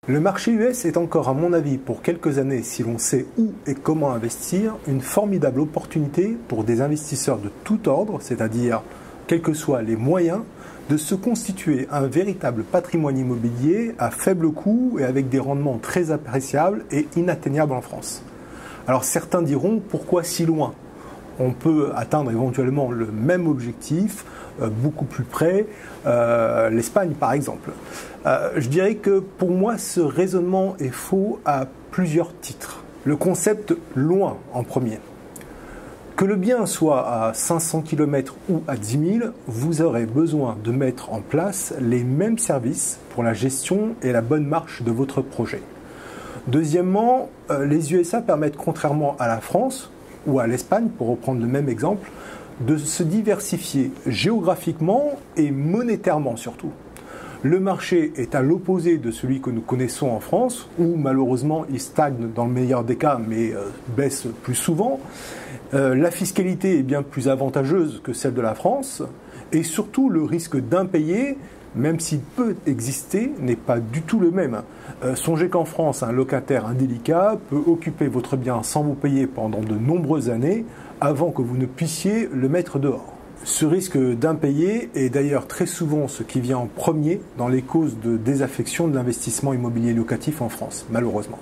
Le marché US est encore, à mon avis, pour quelques années, si l'on sait où et comment investir, une formidable opportunité pour des investisseurs de tout ordre, c'est-à-dire, quels que soient les moyens, de se constituer un véritable patrimoine immobilier à faible coût et avec des rendements très appréciables et inatteignables en France. Alors certains diront, pourquoi si loin ? On peut atteindre éventuellement le même objectif, beaucoup plus près, l'Espagne par exemple. Je dirais que pour moi ce raisonnement est faux à plusieurs titres. Le concept loin en premier. Que le bien soit à 500 km ou à 10 000, vous aurez besoin de mettre en place les mêmes services pour la gestion et la bonne marche de votre projet. Deuxièmement, les USA permettent, contrairement à la France ou à l'Espagne, pour reprendre le même exemple, de se diversifier géographiquement et monétairement surtout. Le marché est à l'opposé de celui que nous connaissons en France, où malheureusement il stagne dans le meilleur des cas, mais baisse plus souvent. La fiscalité est bien plus avantageuse que celle de la France, et surtout le risque d'impayé, même s'il peut exister, n'est pas du tout le même. Songez qu'en France, un locataire indélicat peut occuper votre bien sans vous payer pendant de nombreuses années avant que vous ne puissiez le mettre dehors. Ce risque d'impayé est d'ailleurs très souvent ce qui vient en premier dans les causes de désaffection de l'investissement immobilier locatif en France, malheureusement.